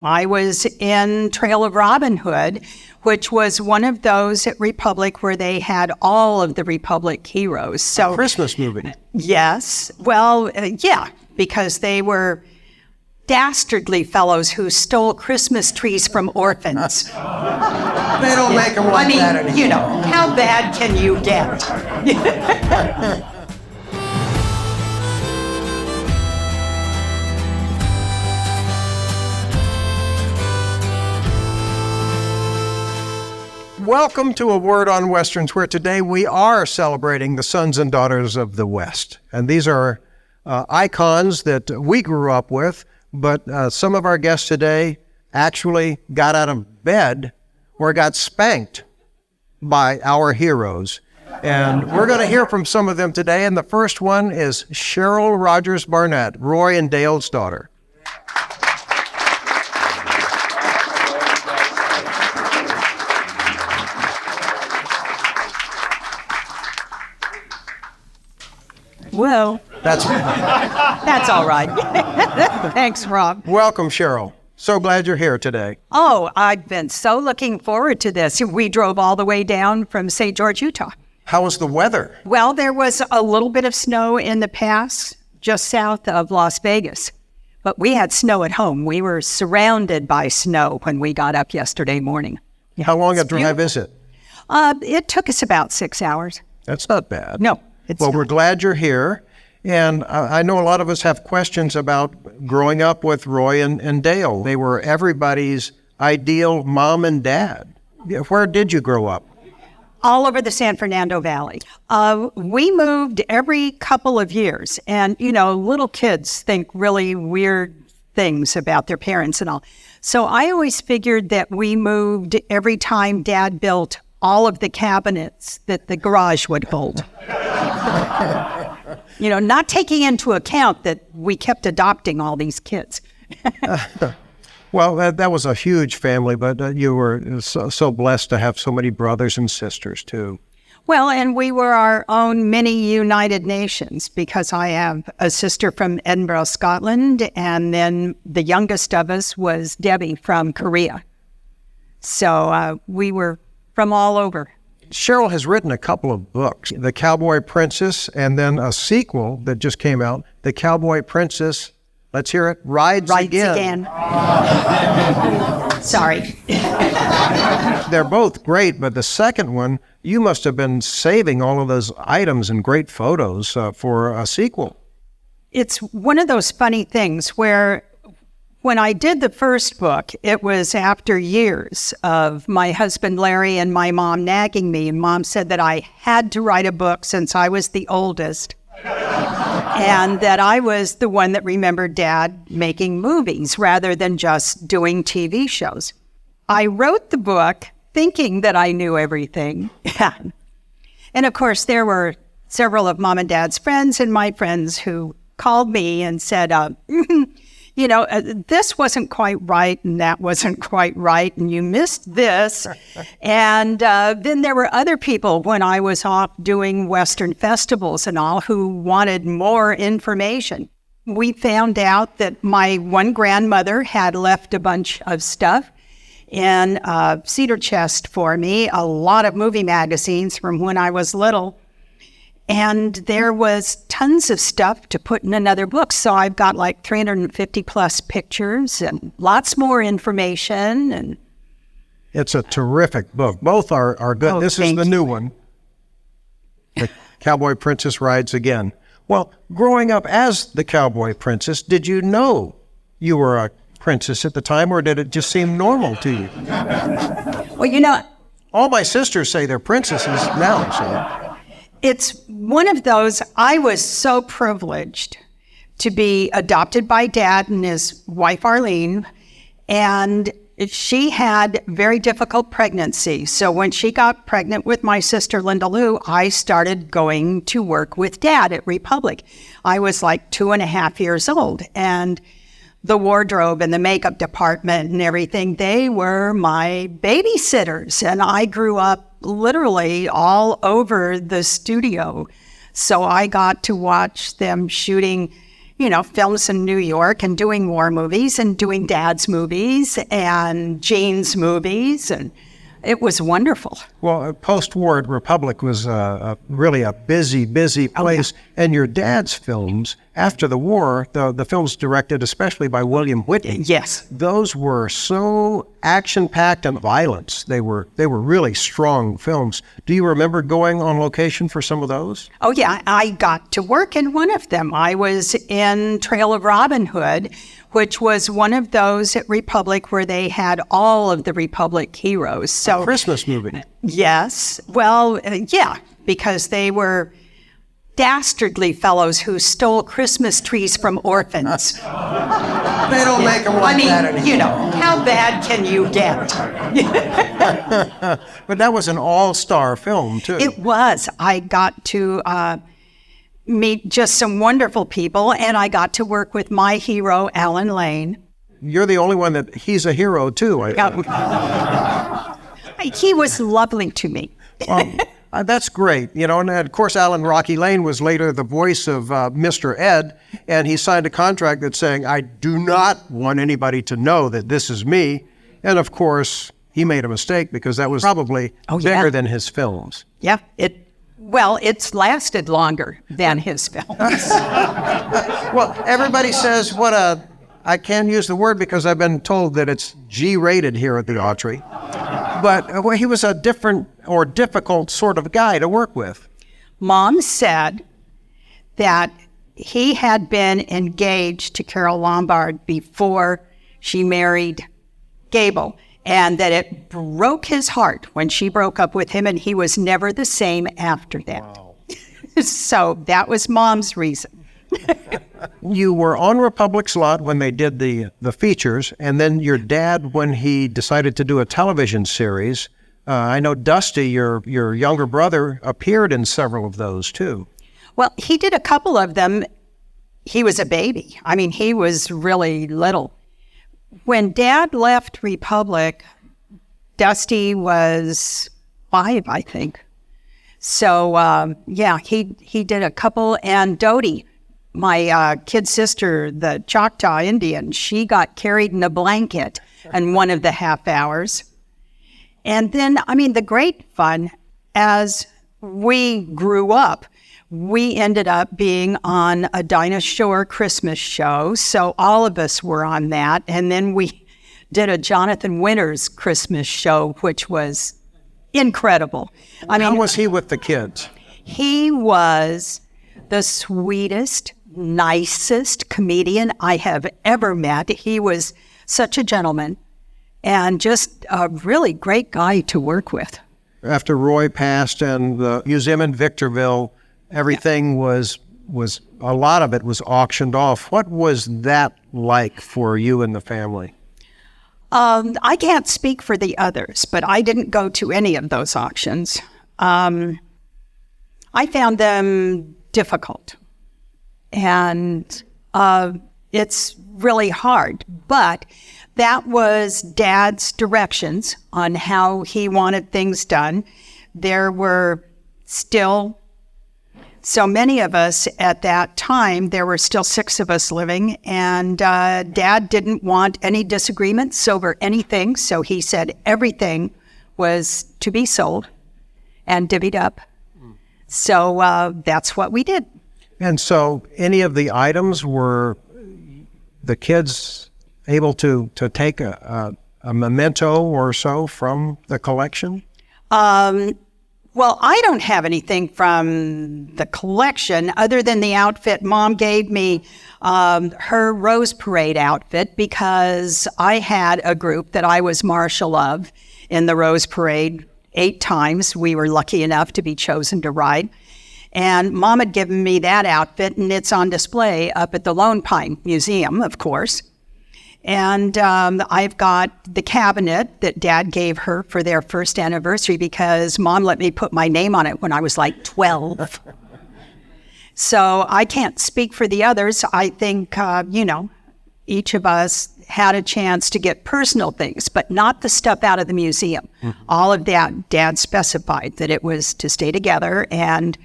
I was in Trail of Robin Hood, which was one of those at Republic where they had all of the Republic heroes. So, a Christmas movie. Yes. Well, yeah, because they were dastardly fellows who stole Christmas trees from orphans. They don't make them like that anymore. You know, how bad can you get? Welcome to A Word on Westerns, where today we are celebrating the sons and daughters of the West. And these are icons that we grew up with, but some of our guests today actually got out of bed or got spanked by our heroes. And we're going to hear from some of them today. And the first one is Cheryl Rogers-Barnett, Roy and Dale's daughter. Well, that's all right. Thanks, Rob. Welcome, Cheryl. So glad you're here today. Oh, I've been so looking forward to this. We drove all the way down from St. George, Utah. How was the weather? Well, there was a little bit of snow in the pass just south of Las Vegas, but we had snow at home. We were surrounded by snow when we got up yesterday morning. Yeah, how long a drive is it? It took us about 6 hours. That's not bad. No. Well, we're glad you're here. And I know a lot of us have questions about growing up with Roy and Dale. They were everybody's ideal mom and dad. Where did you grow up? All over the San Fernando Valley. We moved every couple of years. And, you know, little kids think really weird things about their parents and all. So I always figured that we moved every time Dad built all of the cabinets that the garage would hold. You know, not taking into account that we kept adopting all these kids. Well, that was a huge family, but you were so blessed to have so many brothers and sisters, too. Well, and we were our own mini United Nations, because I have a sister from Edinburgh, Scotland, and then the youngest of us was Debbie from Korea. So we were from all over. Cheryl has written a couple of books, The Cowboy Princess, and then a sequel that just came out, The Cowboy Princess, let's hear it, Rides Again. Sorry. They're both great, but the second one, you must have been saving all of those items and great photos for a sequel. It's one of those funny things where when I did the first book, it was after years of my husband Larry and my mom nagging me. And Mom said that I had to write a book since I was the oldest and that I was the one that remembered Dad making movies rather than just doing TV shows. I wrote the book thinking that I knew everything. And of course, there were several of Mom and Dad's friends and my friends who called me and said, you know, this wasn't quite right, and that wasn't quite right, and you missed this. And then there were other people when I was off doing Western festivals and all who wanted more information. We found out that my one grandmother had left a bunch of stuff in a cedar chest for me, a lot of movie magazines from when I was little. And there was tons of stuff to put in another book. So I've got like 350 plus pictures and lots more information. And it's a terrific book. Both are good. Oh, this is the new one. The Cowboy Princess Rides Again. Well, growing up as the Cowboy Princess, did you know you were a princess at the time, or did it just seem normal to you? Well, you know, all my sisters say they're princesses now, so. It's one of those, I was so privileged to be adopted by Dad and his wife, Arlene, and she had very difficult pregnancy. So when she got pregnant with my sister, Linda Lou, I started going to work with Dad at Republic. I was like 2.5 years old, and the wardrobe and the makeup department and everything, they were my babysitters, and I grew up literally all over the studio. So I got to watch them shooting films in New York and doing war movies and doing Dad's movies and Jean's movies. And it was wonderful. Well, post-war Republic was really a busy place. And your dad's films, after the war, the films directed especially by William Whitney. Yes. Those were so action-packed and violent. They were really strong films. Do you remember going on location for some of those? Oh, yeah. I got to work in one of them. I was in Trail of Robin Hood, which was one of those at Republic where they had all of the Republic heroes. So a Christmas movie. Yes. Well, yeah, because they were dastardly fellows who stole Christmas trees from orphans. They don't make them like that anymore. How bad can you get? But that was an all-star film, too. It was. I got to meet just some wonderful people, and I got to work with my hero, Allan Lane. You're the only one that he's a hero, too. He was lovely to me. That's great. And of course, Alan Rocky Lane was later the voice of Mr. Ed, and he signed a contract that's saying, I do not want anybody to know that this is me. And of course, he made a mistake because that was probably bigger than his films. Yeah, it's lasted longer than his films. Well, everybody says I can't use the word because I've been told that it's G-rated here at the Autry. But he was a different or difficult sort of guy to work with. Mom said that he had been engaged to Carol Lombard before she married Gable, and that it broke his heart when she broke up with him, and he was never the same after that. Wow. So that was Mom's reason. You were on Republic's lot when they did the features, and then your dad, when he decided to do a television series, I know Dusty, your younger brother, appeared in several of those too. Well, he did a couple of them. He was a baby. I mean, he was really little. When Dad left Republic, Dusty was 5, I think. So, he did a couple, and Dodie, my kid sister, the Choctaw Indian, she got carried in a blanket in one of the half hours. And then, the great fun, as we grew up, we ended up being on a Dinah Shore Christmas show. So all of us were on that. And then we did a Jonathan Winters Christmas show, which was incredible. How was he with the kids? He was the sweetest, nicest comedian I have ever met. He was such a gentleman and just a really great guy to work with. After Roy passed and the museum in Victorville, everything was a lot of it was auctioned off. What was that like for you and the family? I can't speak for the others, but I didn't go to any of those auctions. I found them difficult. And it's really hard. But that was Dad's directions on how he wanted things done. There were still so many of us at that time. There were still 6 of us living, and Dad didn't want any disagreements over anything. So he said everything was to be sold and divvied up. So that's what we did. And so any of the items, were the kids able to take a memento or so from the collection? Well, I don't have anything from the collection other than the outfit. Mom gave me her Rose Parade outfit because I had a group that I was marshal of in the Rose Parade 8 times. We were lucky enough to be chosen to ride. And Mom had given me that outfit, and it's on display up at the Lone Pine Museum, of course. And I've got the cabinet that Dad gave her for their first anniversary because Mom let me put my name on it when I was like 12. So I can't speak for the others. I think, each of us had a chance to get personal things, but not the stuff out of the museum. Mm-hmm. All of that, Dad specified that it was to stay together and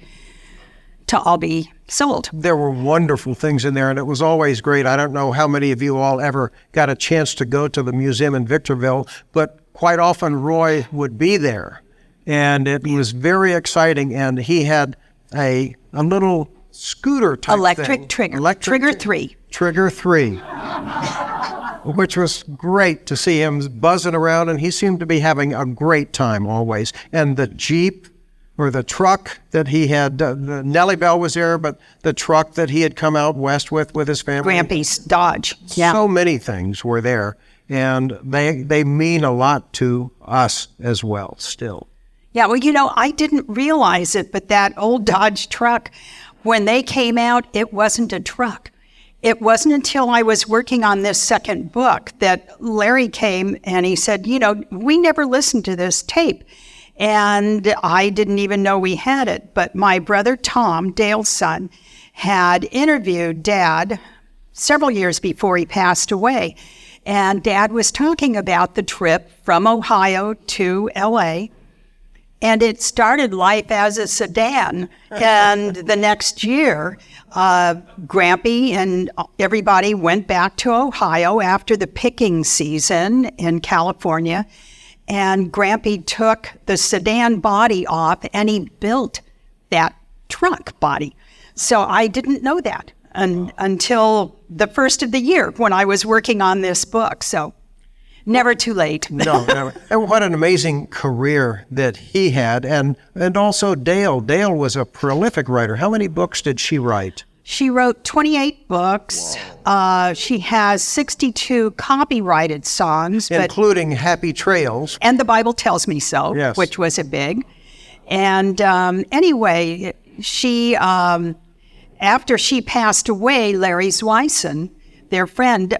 to all be sold. There were wonderful things in there, and it was always great. I don't know how many of you all ever got a chance to go to the museum in Victorville, but quite often Roy would be there, and it was very exciting. And he had a little scooter type Electric thing. trigger. Trigger 3. Trigger 3. Which was great to see him buzzing around, and he seemed to be having a great time always. And the Jeep or the truck that he had, the Nellie Bell was there, but the truck that he had come out west with his family. Grampy's Dodge. Yeah. So many things were there, and they mean a lot to us as well still. Yeah, well, I didn't realize it, but that old Dodge truck, when they came out, it wasn't a truck. It wasn't until I was working on this second book that Larry came and he said, we never listened to this tape. And I didn't even know we had it. But my brother Tom, Dale's son, had interviewed Dad several years before he passed away. And Dad was talking about the trip from Ohio to L.A., and it started life as a sedan. And the next year, Grampy and everybody went back to Ohio after the picking season in California. And Grampy took the sedan body off and he built that truck body. So I didn't know that until the first of the year when I was working on this book. So never too late. No, never. And what an amazing career that he had. And also Dale. Dale was a prolific writer. How many books did she write? She wrote 28 books. She has 62 copyrighted songs. Including Happy Trails. And The Bible Tells Me So, yes. Which was a big. And anyway, she, after she passed away, Larry Zweisen, their friend,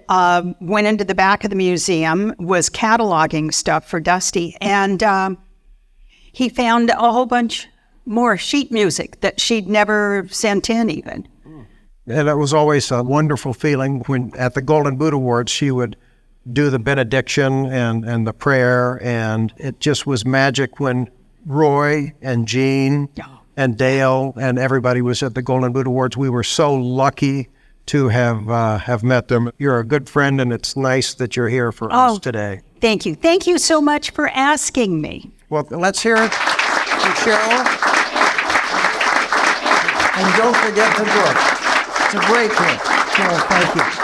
went into the back of the museum, was cataloging stuff for Dusty, and he found a whole bunch more sheet music that she'd never sent in even. And it was always a wonderful feeling when at the Golden Boot Awards she would do the benediction and the prayer, and it just was magic when Roy and Jean and Dale and everybody was at the Golden Boot Awards. We were so lucky to have met them. You're a good friend, and it's nice that you're here for us today. Thank you. Thank you so much for asking me. Well, let's hear it from Cheryl. And don't forget the book. It's a great book. Cheryl, thank you.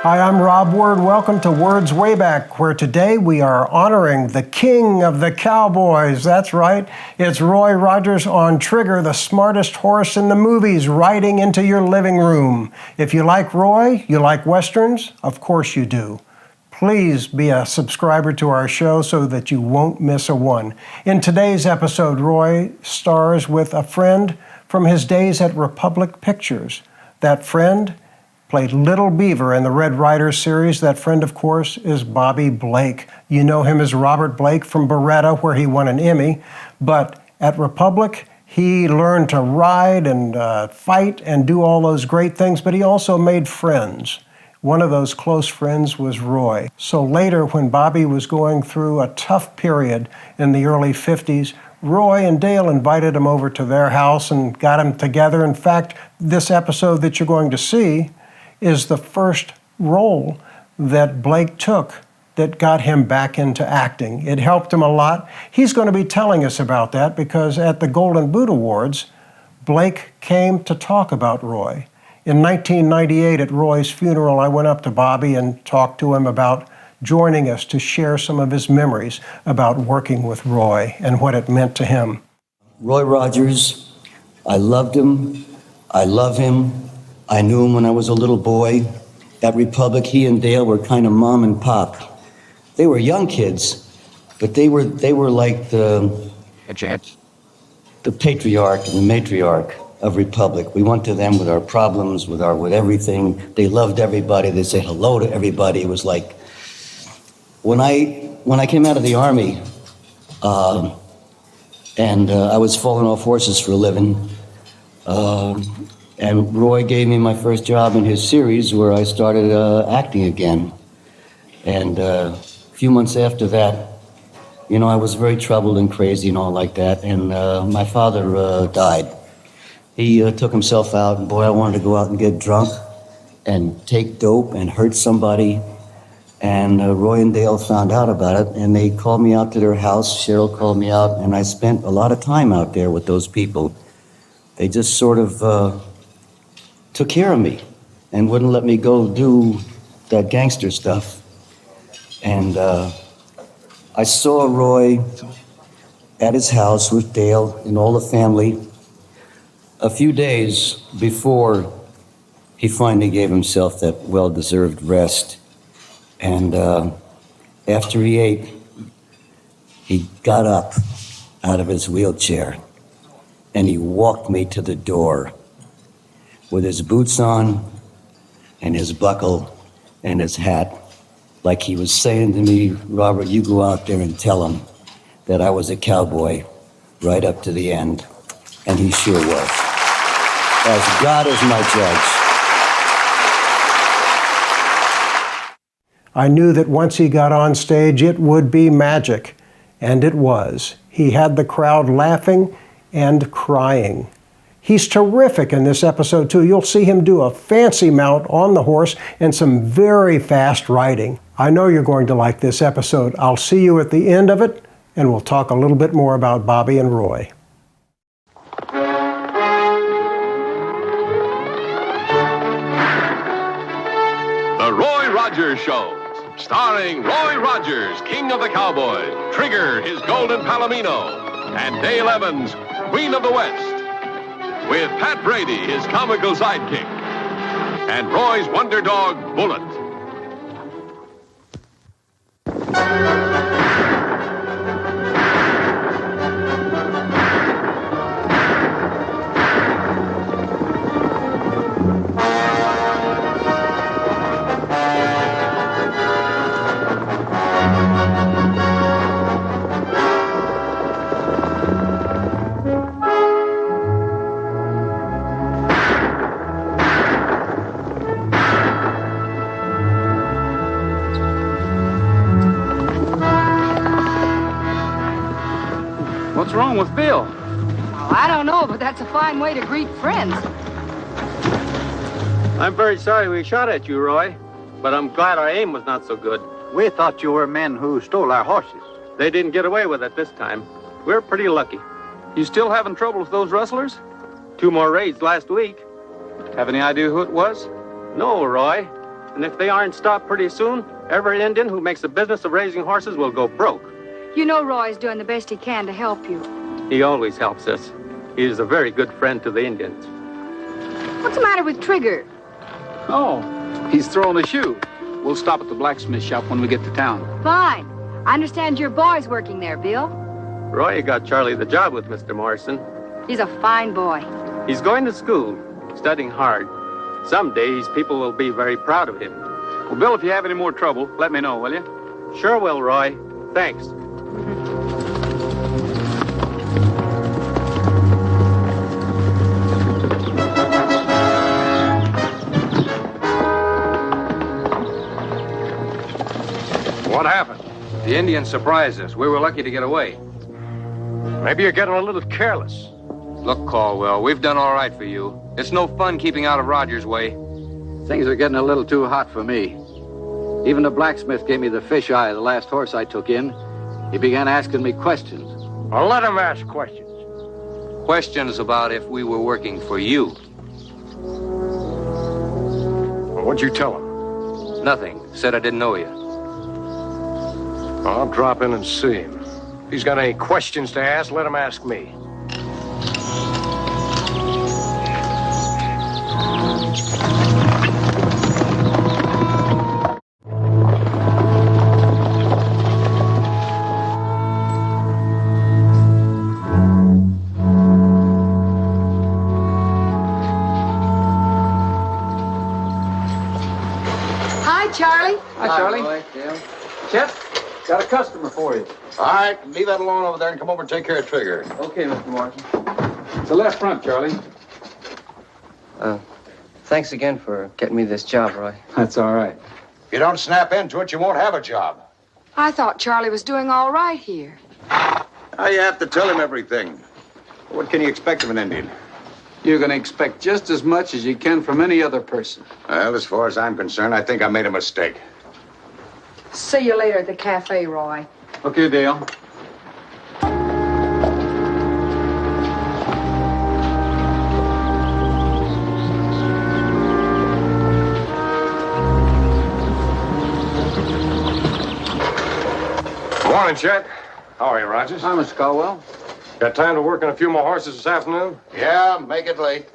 Hi, I'm Rob Word. Welcome to Words Way Back, where today we are honoring the king of the Cowboys. That's right. It's Roy Rogers on Trigger, the smartest horse in the movies, riding into your living room. If you like Roy, you like Westerns, of course you do. Please be a subscriber to our show so that you won't miss a one. In today's episode, Roy stars with a friend from his days at Republic Pictures. That friend played Little Beaver in the Red Ryder series. That friend, of course, is Bobby Blake. You know him as Robert Blake from Beretta, where he won an Emmy. But at Republic, he learned to ride and fight and do all those great things, but he also made friends. One of those close friends was Roy. So later, when Bobby was going through a tough period in the early 50s, Roy and Dale invited him over to their house and got him together. In fact, this episode that you're going to see is the first role that Blake took that got him back into acting. It helped him a lot. He's going to be telling us about that because at the Golden Boot Awards, Blake came to talk about Roy. In 1998 at Roy's funeral, I went up to Bobby and talked to him about joining us to share some of his memories about working with Roy and what it meant to him. Roy Rogers, I loved him. I love him. I knew him when I was a little boy. At Republic, he and Dale were kind of mom and pop. They were young kids, but they were like the patriarch and the matriarch of Republic. We went to them with our problems, with everything. They loved everybody. They said hello to everybody. It was like when I came out of the Army, and I was falling off horses for a living. And Roy gave me my first job in his series where I started acting again. And a few months after that, I was very troubled and crazy and all like that. And my father died. He took himself out, and boy, I wanted to go out and get drunk and take dope and hurt somebody. And Roy and Dale found out about it, and they called me out to their house. Cheryl called me out, and I spent a lot of time out there with those people. They just sort of took care of me and wouldn't let me go do that gangster stuff. And I saw Roy at his house with Dale and all the family a few days before he finally gave himself that well-deserved rest. And after he ate, he got up out of his wheelchair and he walked me to the door with his boots on and his buckle and his hat, like he was saying to me, Robert, you go out there and tell him that I was a cowboy right up to the end. And he sure was. As God is my judge. I knew that once he got on stage, it would be magic. And it was. He had the crowd laughing and crying. He's terrific in this episode, too. You'll see him do a fancy mount on the horse and some very fast riding. I know you're going to like this episode. I'll see you at the end of it, and we'll talk a little bit more about Bobby and Roy. The Roy Rogers Show, starring Roy Rogers, King of the Cowboys, Trigger, his golden palomino, and Dale Evans, Queen of the West, with Pat Brady, his comical sidekick, and Roy's wonder dog, Bullet. What's wrong with Bill? Oh, I don't know, but that's a fine way to greet friends. I'm very sorry we shot at you, Roy, but I'm glad our aim was not so good. We thought you were men who stole our horses. They didn't get away with it this time. We're pretty lucky. You still having trouble with those rustlers? 2 more raids last week. Have any idea who it was? No, Roy. And if they aren't stopped pretty soon, every Indian who makes a business of raising horses will go broke. You know Roy's doing the best he can to help you. He always helps us. He is a very good friend to the Indians. What's the matter with Trigger? Oh, he's throwing a shoe. We'll stop at the blacksmith shop when we get to town. Fine. I understand your boy's working there, Bill. Roy got Charlie the job with Mr. Morrison. He's a fine boy. He's going to school, studying hard. Someday his people will be very proud of him. Well, Bill, if you have any more trouble, let me know, will you? Sure will, Roy. Thanks. What happened? The Indians surprised us. We were lucky to get away. Maybe you're getting a little careless. Look, Caldwell, we've done all right for you. It's no fun keeping out of Rogers' way. Things are getting a little too hot for me. Even the blacksmith gave me the fish eye of the last horse I took in. He began asking me questions. Well, let him ask questions. Questions about if we were working for you. Well, what'd you tell him? Nothing. Said I didn't know you. I'll drop in and see him. If he's got any questions to ask, let him ask me. Hi, Charlie. Hi, Charlie. Chip? Got a customer for you. All right, leave that alone over there and come over and take care of Trigger. Okay, Mr. Morrison. It's the left front, Charlie. Thanks again for getting me this job, Roy. That's all right. If you don't snap into it, you won't have a job. I thought Charlie was doing all right here. Now you have to tell him everything. What can you expect of an Indian? You're going to expect just as much as you can from any other person. Well, as far as I'm concerned, I think I made a mistake. See you later at the cafe, Roy. Okay, Dale. Morning, Chet. How are you, Rogers? Hi, Mr. Caldwell. Got time to work on a few more horses this afternoon? Yeah, make it late.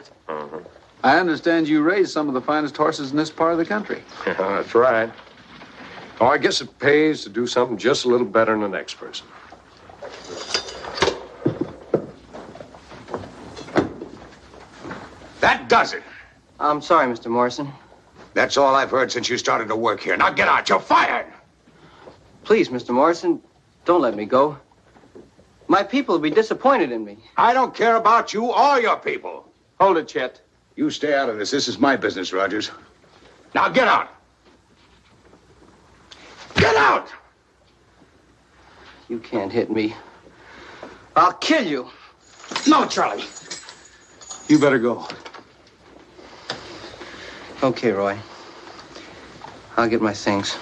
I understand you raised some of the finest horses in this part of the country. Yeah, that's right. Oh, I guess it pays to do something just a little better than the next person. That does it. I'm sorry, Mr. Morrison. That's all I've heard since you started to work here. Now get out. You're fired. Please, Mr. Morrison, don't let me go. My people will be disappointed in me. I don't care about you or your people. Hold it, Chet. You stay out of this. This is my business, Rogers. Now get out. Get out! You can't hit me. I'll kill you. No, Charlie. You better go. Okay, Roy. I'll get my things.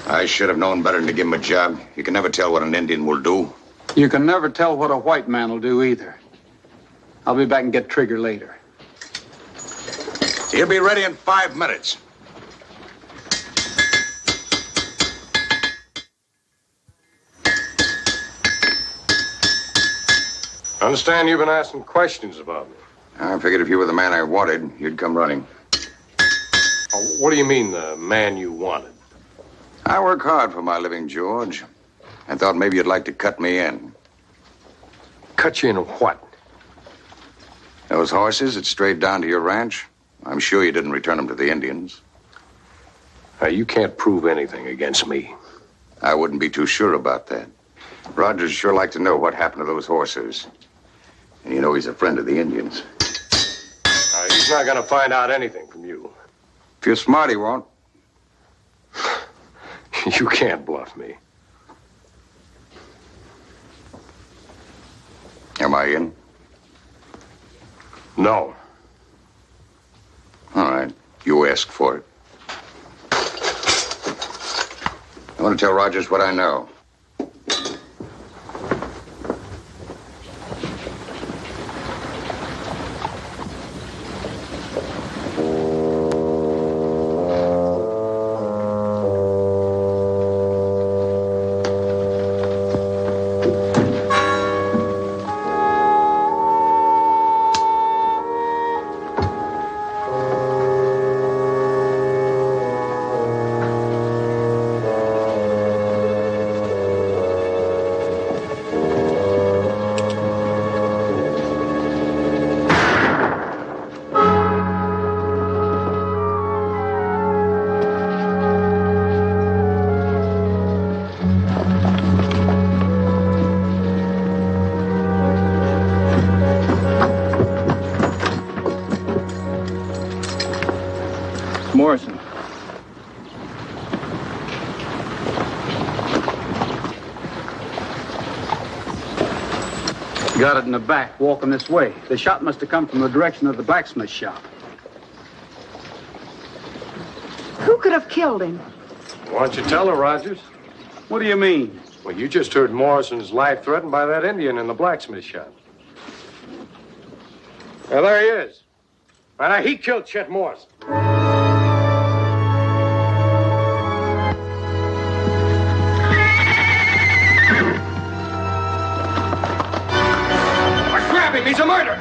I should have known better than to give him a job. You can never tell what an Indian will do. You can never tell what a white man will do either. I'll be back and get Trigger later. He'll be ready in 5 minutes. I understand you've been asking questions about me. I figured if you were the man I wanted, you'd come running. Oh, what do you mean, the man you wanted? I work hard for my living, George. I thought maybe you'd like to cut me in. Cut you in what? Those horses that strayed down to your ranch, I'm sure you didn't return them to the Indians. You can't prove anything against me. I wouldn't be too sure about that. Rogers sure like to know what happened to those horses. And you know he's a friend of the Indians. He's not going to find out anything from you. If you're smart, he won't. You can't bluff me. Am I in? No. All right. You ask for it. I want to tell Rogers what I know. Morrison. Got it in the back, walking this way. The shot must have come from the direction of the blacksmith shop. Who could have killed him? Why don't you tell her, Rogers? What do you mean? Well, you just heard Morrison's life threatened by that Indian in the blacksmith shop. Well, there he is. Right now, he killed Chet Morrison. He's a murderer!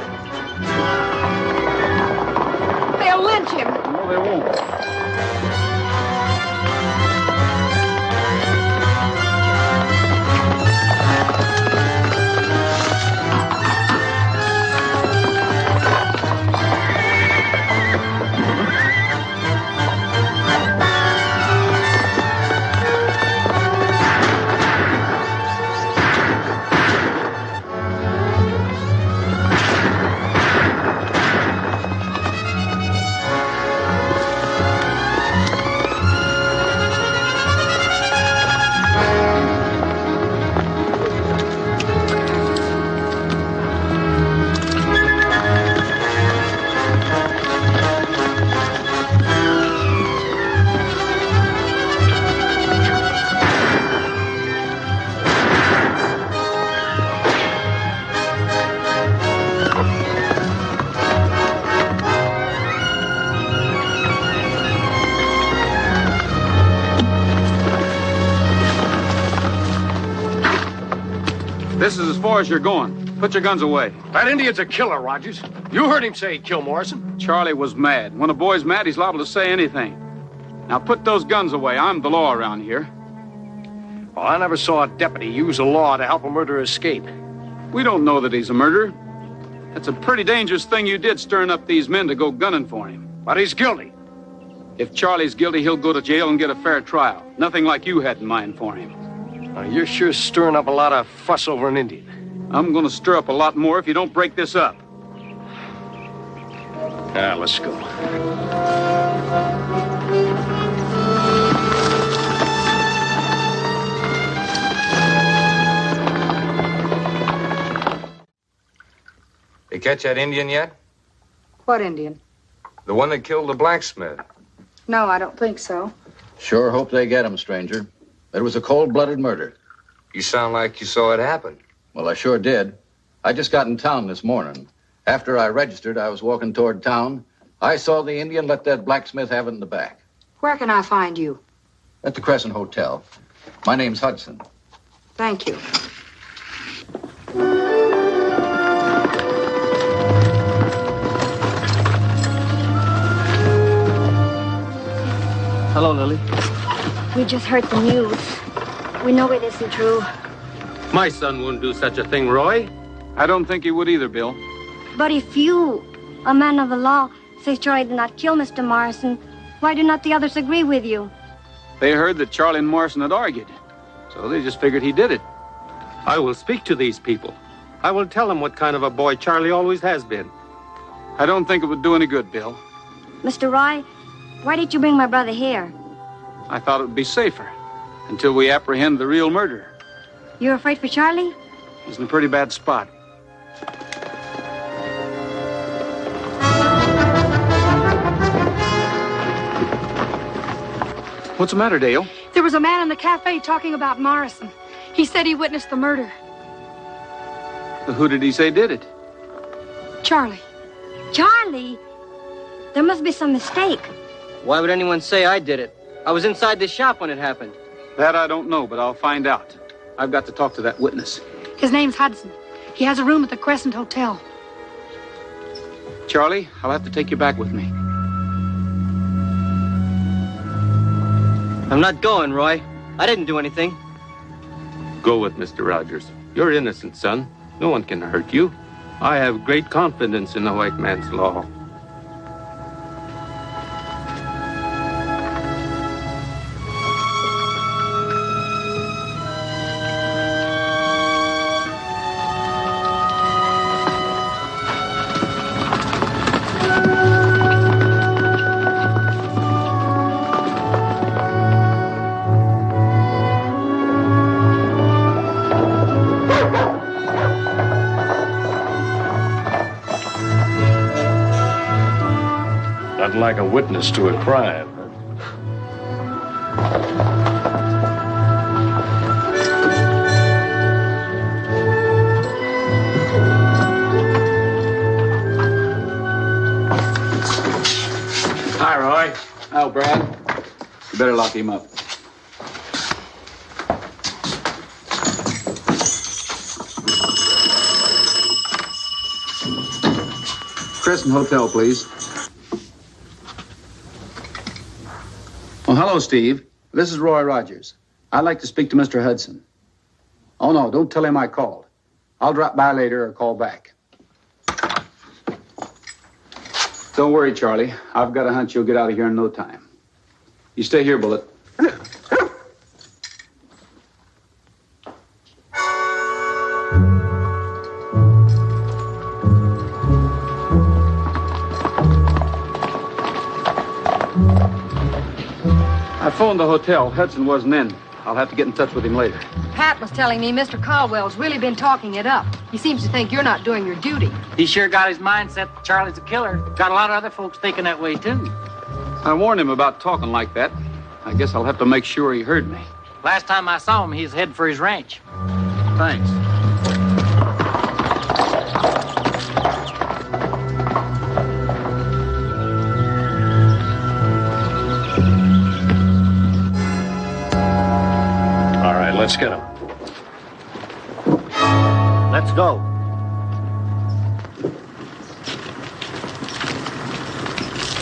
They'll lynch him. No, they won't. This is as far as you're going. Put your guns away. That Indian's a killer, Rogers. You heard him say he'd kill Morrison. Charlie was mad. When a boy's mad, he's liable to say anything. Now put those guns away. I'm the law around here. Well, I never saw a deputy use a law to help a murderer escape. We don't know that he's a murderer. That's a pretty dangerous thing you did, stirring up these men to go gunning for him. But he's guilty. If Charlie's guilty, he'll go to jail and get a fair trial. Nothing like you had in mind for him. Now, you're sure stirring up a lot of fuss over an Indian. I'm going to stir up a lot more if you don't break this up. Now, let's go. You catch that Indian yet? What Indian? The one that killed the blacksmith. No, I don't think so. Sure hope they get him, stranger. It was a cold-blooded murder. You sound like you saw it happen. Well, I sure did. I just got in town this morning. After I registered, I was walking toward town. I saw the Indian let that blacksmith have it in the back. Where can I find you? At the Crescent Hotel. My name's Hudson. Thank you. Hello, Lily. We just heard the news. We know it isn't true. My son wouldn't do such a thing, Roy. I don't think he would either, Bill. But if you, a man of the law, say Charlie did not kill Mr. Morrison, why do not the others agree with you? They heard that Charlie and Morrison had argued, so they just figured he did it. I will speak to these people. I will tell them what kind of a boy Charlie always has been. I don't think it would do any good, Bill. Mr. Roy, why did you bring my brother here? I thought it would be safer until we apprehend the real murderer. You're afraid for Charlie? He's in a pretty bad spot. What's the matter, Dale? There was a man in the cafe talking about Morrison. He said he witnessed the murder. Who did he say did it? Charlie. Charlie? There must be some mistake. Why would anyone say I did it? I was inside the shop when it happened. That I don't know, but I'll find out. I've got to talk to that witness. His name's Hudson. He has a room at the Crescent Hotel. Charlie, I'll have to take you back with me. I'm not going, Roy. I didn't do anything. Go with Mr. Rogers. You're innocent, son. No one can hurt you. I have great confidence in the white man's law. Like a witness to a crime. Hi, Roy. Oh, Brad. You better lock him up. Crescent Hotel, please. Well, hello, Steve. This is Roy Rogers. I'd like to speak to Mr. Hudson. Oh, no, don't tell him I called. I'll drop by later or call back. Don't worry, Charlie. I've got a hunch you'll get out of here in no time. You stay here, Bullet. I phoned the hotel. Hudson wasn't in. I'll have to get in touch with him later. Pat was telling me Mr. Caldwell's really been talking it up. He seems to think you're not doing your duty. He sure got his mind set that Charlie's a killer. Got a lot of other folks thinking that way, too. I warned him about talking like that. I guess I'll have to make sure he heard me. Last time I saw him, he was headed for his ranch. Thanks. All right, let's get him. Let's go.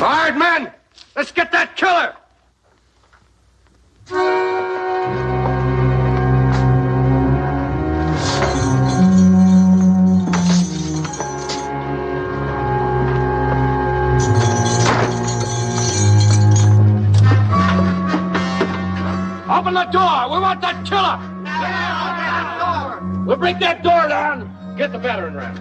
All right, men, let's get that killer. Open the door. We want that killer. We'll break that door down. Get the battering ram.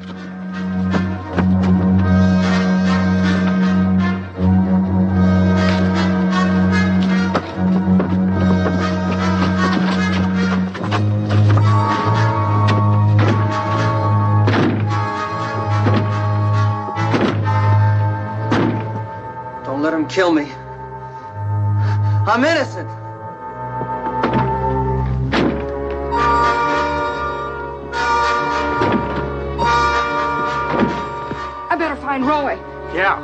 Don't let him kill me. I'm innocent. I better find Roy. Yeah.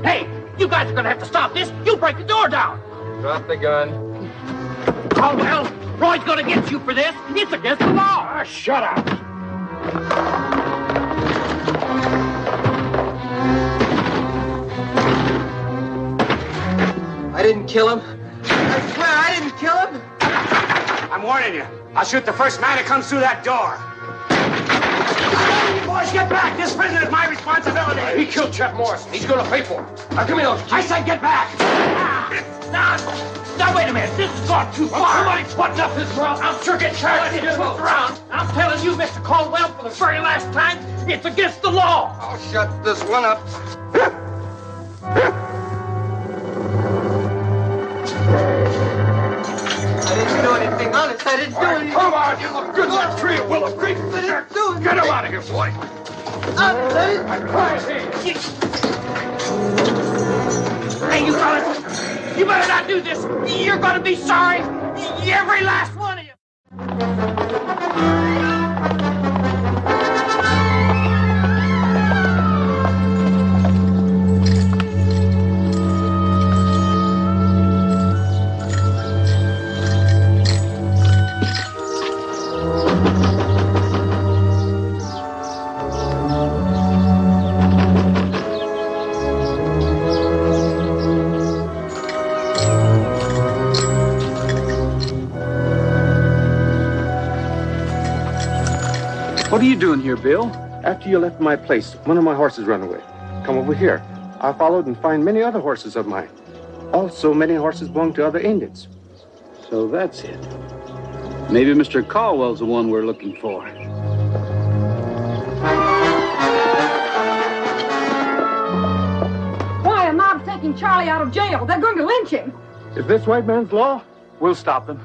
Hey, you guys are gonna have to stop this. You break the door down. Drop the gun. Oh, well, Roy's gonna get you for this. It's against the law. Ah, shut up. I didn't kill him. I swear I didn't kill him. I'm warning you. I'll shoot the first man that comes through that door. Boys, get back. This prison is my responsibility. He killed Jeff Morrison. He's going to pay for it. Now, give me those keys. I said get back. Now, wait a minute. This has gone too far. Somebody's button up his mouth. I'm sure get charged. Just look around. I'm telling you, Mr. Caldwell, for the very last time, it's against the law. I'll shut this one up. I didn't do anything, honest. I didn't do anything. Come on, you look good like a tree at Willow Creek. I didn't do anything. Get him out of here, boy. Hey, you fellas, you better not do this. You're gonna be sorry. Every last one of you. What are you doing here, Bill? After you left my place, one of my horses ran away. Come over here. I followed and find many other horses of mine. Also, many horses belong to other Indians. So that's it. Maybe Mr. Caldwell's the one we're looking for. Why, a mob's taking Charlie out of jail. They're going to lynch him. Is this white man's law? We'll stop them.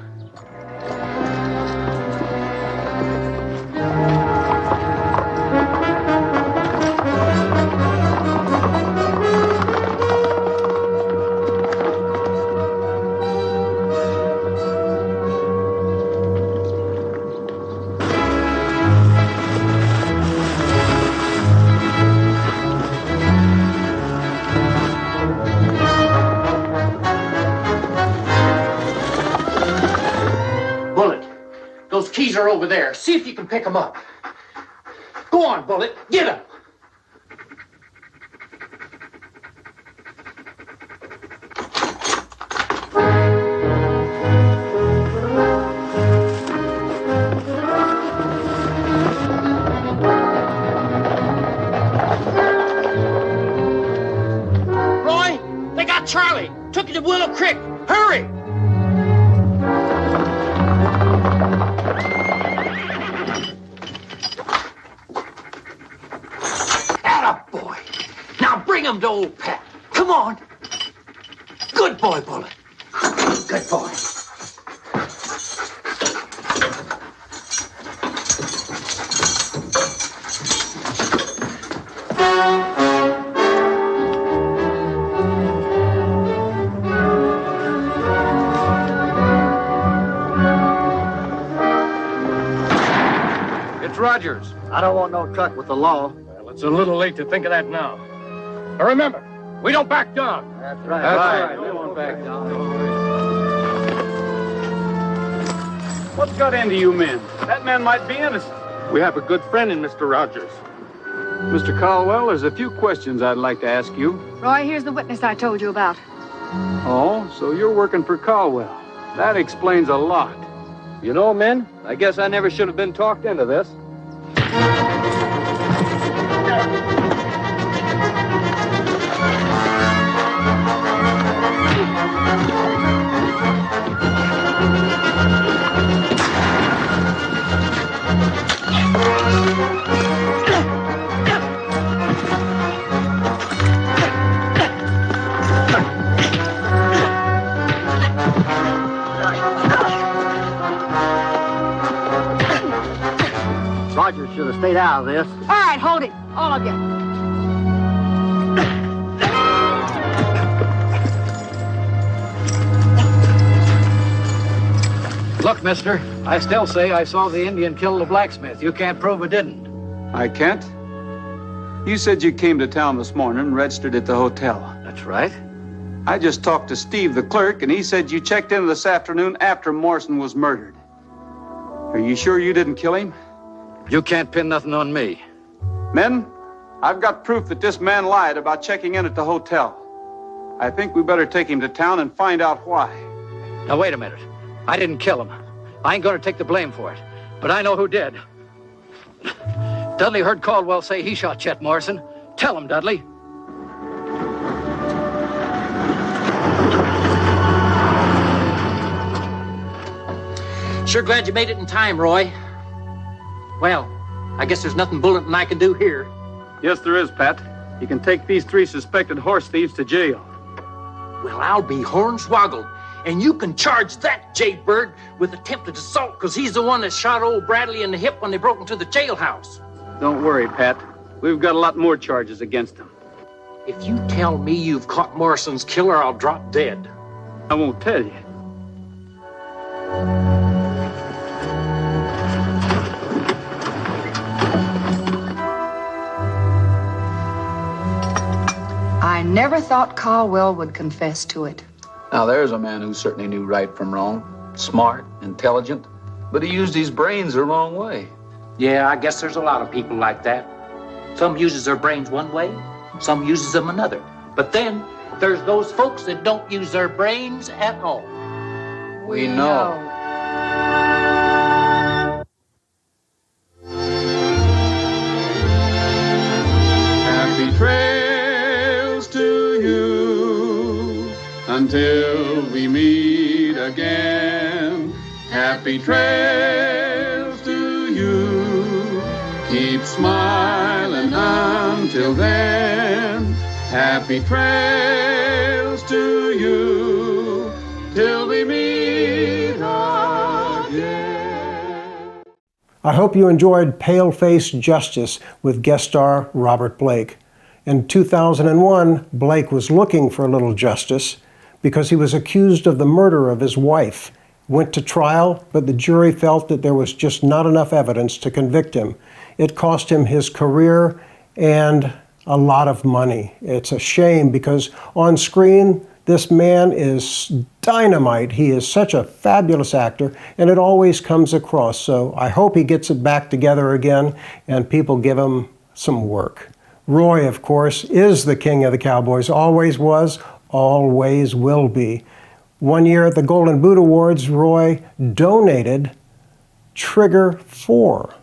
Those keys are over there. See if you can pick them up. Go on, Bullet. Get them. Roy, they got Charlie. Took you to Willow Creek. Hurry! Bring him to old Pat. Come on. Good boy, Bullet. Good boy. It's Rogers. I don't want no truck with the law. Well, it's a little late to think of that now. But remember, we don't back down. That's right. That's right. We won't back down. What's got into you men? That man might be innocent. We have a good friend in Mr. Rogers. Mr. Caldwell, there's a few questions I'd like to ask you. Roy, here's the witness I told you about. Oh, so you're working for Caldwell. That explains a lot. You know, men, I guess I never should have been talked into this. Rogers should have stayed out of this. All right, hold it, all of you. Look, mister, I still say I saw the Indian kill the blacksmith. You can't prove it didn't. I can't? You said you came to town this morning and registered at the hotel. That's right. I just talked to Steve, the clerk, and he said you checked in this afternoon after Morrison was murdered. Are you sure you didn't kill him? You can't pin nothing on me. Men, I've got proof that this man lied about checking in at the hotel. I think we better take him to town and find out why. Now, wait a minute. I didn't kill him. I ain't going to take the blame for it. But I know who did. Dudley heard Caldwell say he shot Chet Morrison. Tell him, Dudley. Sure glad you made it in time, Roy. Well, I guess there's nothing Bulletin and I can do here. Yes, there is, Pat. You can take these 3 suspected horse thieves to jail. Well, I'll be hornswoggled. And you can charge that jaybird with attempted assault because he's the one that shot old Bradley in the hip when they broke into the jailhouse. Don't worry, Pat. We've got a lot more charges against him. If you tell me you've caught Morrison's killer, I'll drop dead. I won't tell you. I never thought Caldwell would confess to it. Now, there's a man who certainly knew right from wrong. Smart, intelligent, but he used his brains the wrong way. Yeah, I guess there's a lot of people like that. Some uses their brains one way, some uses them another. But then there's those folks that don't use their brains at all. We know. Happy trails to you until we meet again. Happy trails to you. Keep smiling until then. Happy trails to you till we meet again. I hope you enjoyed Paleface Justice with guest star Robert Blake. In 2001, Blake was looking for a little justice because he was accused of the murder of his wife. Went to trial, but the jury felt that there was just not enough evidence to convict him. It cost him his career and a lot of money. It's a shame because on screen, this man is dynamite. He is such a fabulous actor, and it always comes across. So I hope he gets it back together again and people give him some work. Roy, of course, is the king of the Cowboys. Always was, always will be. One year at the Golden Boot Awards, Roy donated Trigger 4.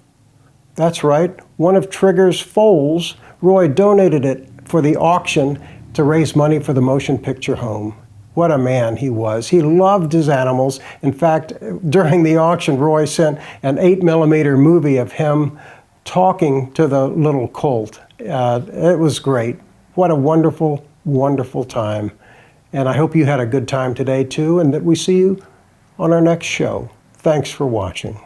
That's right, one of Trigger's foals. Roy donated it for the auction to raise money for the motion picture home. What a man he was. He loved his animals. In fact, during the auction, Roy sent an 8mm movie of him talking to the little colt. It was great. What a wonderful, wonderful time. And I hope you had a good time today too, and that we see you on our next show. Thanks for watching.